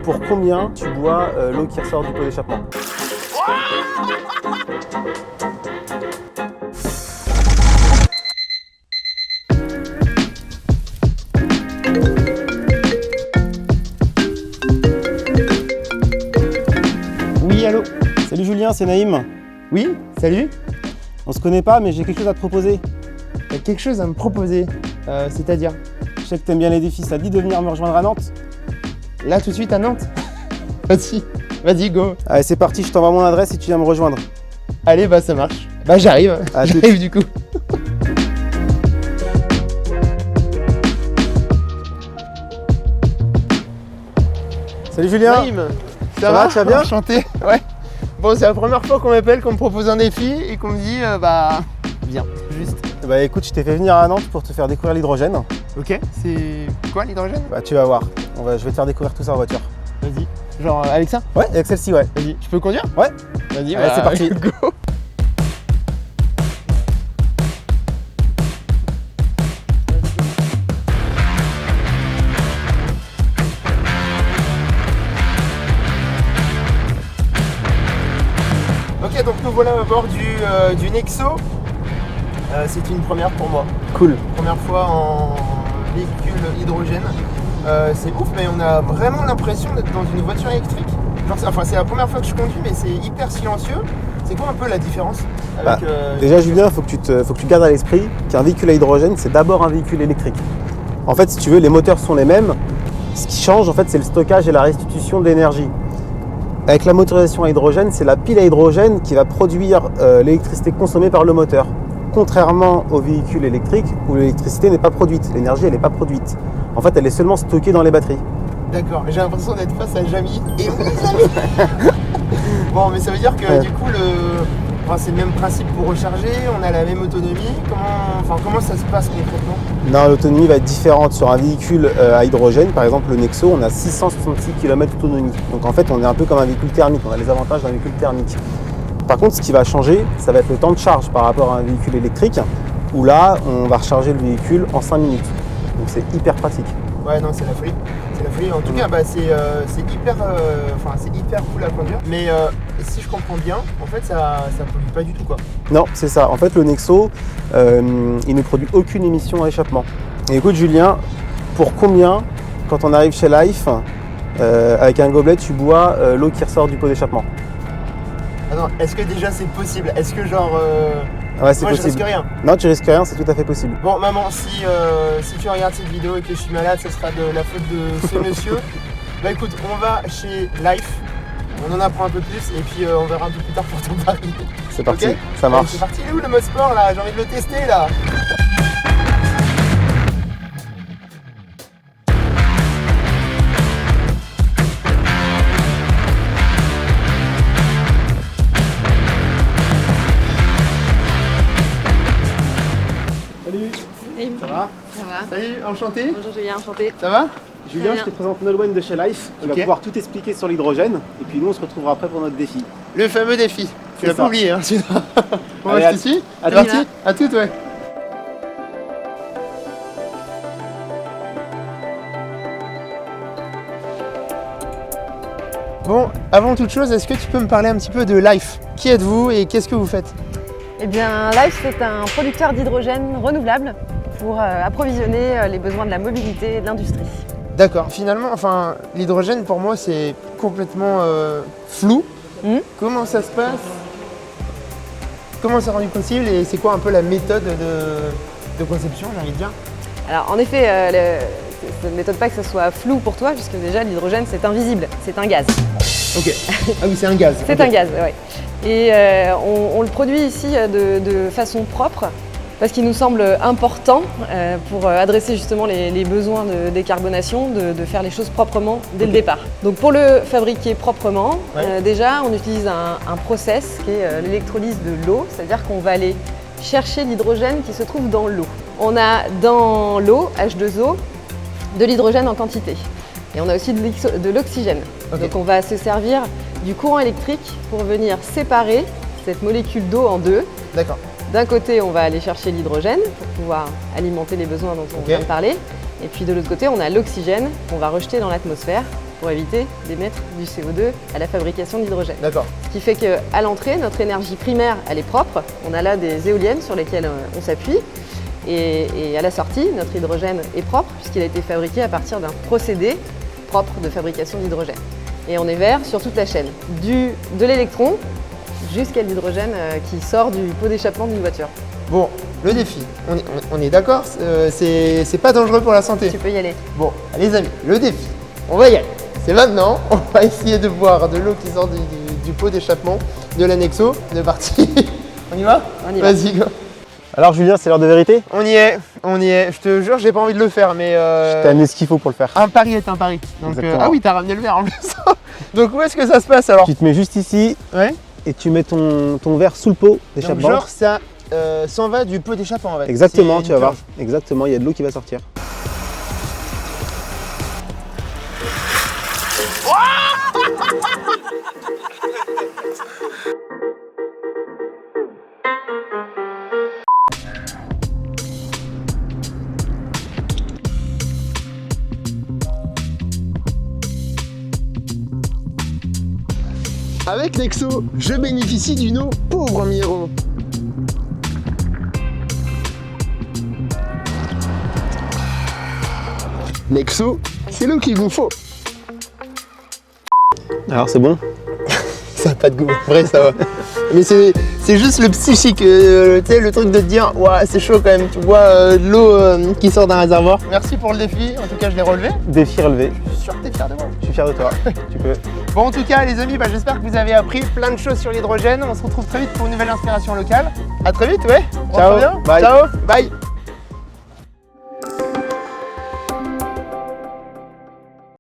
Pour combien tu bois l'eau qui ressort du pot d'échappement? Oui, allô? Salut Julien, c'est Naïm. Oui, salut? On se connaît pas, mais j'ai quelque chose à te proposer. T'as quelque chose à me proposer, c'est-à-dire? Je sais que t'aimes bien les défis, ça te dit de venir me rejoindre à Nantes? Là, tout de suite à Nantes? Vas-y, go! Allez, c'est parti, je t'envoie mon adresse et tu viens me rejoindre. Allez, bah ça marche. Bah j'arrive, du coup. Salut Julien. Naïm, Ça va, tu vas bien? Enchanté, ouais. Bon, c'est la première fois qu'on m'appelle, qu'on me propose un défi et qu'on me dit, viens, juste. Bah écoute, je t'ai fait venir à Nantes pour te faire découvrir l'hydrogène. Ok, c'est quoi l'hydrogène? Bah tu vas voir, je vais te faire découvrir tout ça en voiture. Vas-y. Genre avec ça? Ouais, avec celle-ci, ouais. Vas-y, je peux conduire? Ouais. Vas-y, Allez, c'est parti. Go. Ok, donc nous voilà à bord du Nexo. C'est une première pour moi. Cool. Première fois en véhicule hydrogène. C'est ouf, mais on a vraiment l'impression d'être dans une voiture électrique. Genre, c'est la première fois que je conduis, mais c'est hyper silencieux. C'est quoi un peu la différence avec, Déjà Julien, faut que tu gardes à l'esprit qu'un véhicule à hydrogène, c'est d'abord un véhicule électrique. En fait, si tu veux, les moteurs sont les mêmes. Ce qui change, en fait, c'est le stockage et la restitution de l'énergie. Avec la motorisation à hydrogène, c'est la pile à hydrogène qui va produire l'électricité consommée par le moteur. Contrairement aux véhicules électriques où l'électricité n'est pas produite, l'énergie elle n'est pas produite. En fait, elle est seulement stockée dans les batteries. D'accord, j'ai l'impression d'être face à Jamy. Et oui, Jamy. Bon, mais ça veut dire que du coup, c'est le même principe pour recharger, on a la même autonomie. Comment ça se passe concrètement? Non, l'autonomie va être différente. Sur un véhicule à hydrogène, par exemple le Nexo, on a 666 km d'autonomie. Donc en fait, on est un peu comme un véhicule thermique, on a les avantages d'un véhicule thermique. Par contre, ce qui va changer, ça va être le temps de charge par rapport à un véhicule électrique, où là, on va recharger le véhicule en 5 minutes. Donc c'est hyper pratique. Ouais, non, c'est la folie. C'est la folie. En tout cas, c'est hyper cool à conduire. Mais si je comprends bien, en fait, ça pollue pas du tout, quoi. Non, c'est ça. En fait, le Nexo, il ne produit aucune émission à échappement. Et écoute, Julien, pour combien, quand on arrive chez Life, avec un gobelet, tu bois l'eau qui ressort du pot d'échappement? Attends, est-ce que déjà c'est possible? Est-ce que genre... Ouais, c'est moi, possible. je risque rien. Non, tu risques rien, c'est tout à fait possible. Bon, maman, si tu regardes cette vidéo et que je suis malade, ce sera de la faute de ce monsieur. Bah écoute, on va chez Life, on en apprend un peu plus et puis on verra un peu plus tard pour ton pari. C'est parti, Okay, ça marche. Allez, c'est parti, il est où le mode sport là? J'ai envie de le tester là. Salut. Ça va? Ça va? Salut, enchanté. Bonjour Julien, enchanté. Ça va? Julien, bien. je te présente Nolwenn de chez Life. Tu vas Ok. pouvoir tout expliquer sur l'hydrogène. Et puis nous, on se retrouvera après pour notre défi. Le fameux défi. Tu C'est l'as ça. pas oublié, hein, sinon. Bon, Allez, je te suis. à C'est toutes. parti. À toutes, ouais. Bon, avant toute chose, est-ce que tu peux me parler un petit peu de Life? Qui êtes-vous et qu'est-ce que vous faites? Eh bien, Life, c'est un producteur d'hydrogène renouvelable pour approvisionner les besoins de la mobilité et de l'industrie. D'accord. Finalement, l'hydrogène pour moi c'est complètement flou. Comment ça se passe? Comment c'est rendu possible et c'est quoi un peu la méthode de conception, j'ai envie de dire? Alors, en effet, ça ne m'étonne pas que ce soit flou pour toi, puisque déjà l'hydrogène c'est invisible, c'est un gaz. Ok. Ah oui, c'est un gaz. C'est Ok. un gaz, oui. Et on le produit ici de façon propre, parce qu'il nous semble important pour adresser justement les besoins de décarbonation, de faire les choses proprement dès le départ. Donc pour le fabriquer proprement, Ouais. déjà on utilise un process qui est l'électrolyse de l'eau, c'est-à-dire qu'on va aller chercher l'hydrogène qui se trouve dans l'eau. On a dans l'eau, H2O, de l'hydrogène en quantité. Et on a aussi de l'oxygène. Ok. Donc on va se servir du courant électrique pour venir séparer cette molécule d'eau en deux. D'accord. D'un côté, on va aller chercher l'hydrogène pour pouvoir alimenter les besoins dont on Ok. vient de parler. Et puis de l'autre côté, on a l'oxygène qu'on va rejeter dans l'atmosphère pour éviter d'émettre du CO2 à la fabrication d'hydrogène. D'accord. Ce qui fait qu'à l'entrée, notre énergie primaire, elle est propre. On a là des éoliennes sur lesquelles on s'appuie. Et à la sortie, notre hydrogène est propre puisqu'il a été fabriqué à partir d'un procédé propre de fabrication d'hydrogène. Et on est vert sur toute la chaîne, de l'électron jusqu'à l'hydrogène qui sort du pot d'échappement d'une voiture. Bon, le défi, on est d'accord, c'est pas dangereux pour la santé. Tu peux y aller. Bon, les amis, le défi, on va y aller. C'est maintenant, on va essayer de boire de l'eau qui sort du pot d'échappement de la Nexo. C'est parti. On y va? On y va. Vas-y, go. Alors Julien, c'est l'heure de vérité. On y est. Je te jure, j'ai pas envie de le faire, mais Je t'ai amené ce qu'il faut pour le faire. un pari est un pari. Donc, Exactement. ah oui, t'as ramené le verre en plus. Donc où est-ce que ça se passe alors? Tu te mets juste ici Ouais. et tu mets ton verre sous le pot Donc d'échappement. genre ça s'en va du pot d'échappement en fait. Exactement, C'est tu vas une voir. purge. Exactement, il y a de l'eau qui va sortir. Avec Nexo, je bénéficie d'une eau pauvre en minéraux. Nexo, c'est l'eau qu'il vous faut. Alors c'est bon? Ça n'a pas de goût, en vrai ça va. Mais c'est juste le psychique, tu sais, le truc de te dire, ouais, c'est chaud quand même, tu vois de l'eau qui sort d'un réservoir. Merci pour le défi, en tout cas je l'ai relevé. Défi relevé. Je suis sûr que t'es fier de moi. Je suis fier de toi. Tu peux. Bon, en tout cas, les amis, j'espère que vous avez appris plein de choses sur l'hydrogène. On se retrouve très vite pour une nouvelle inspiration locale. À très vite, ouais. On Ciao. se revient. Bye. Ciao. Bye.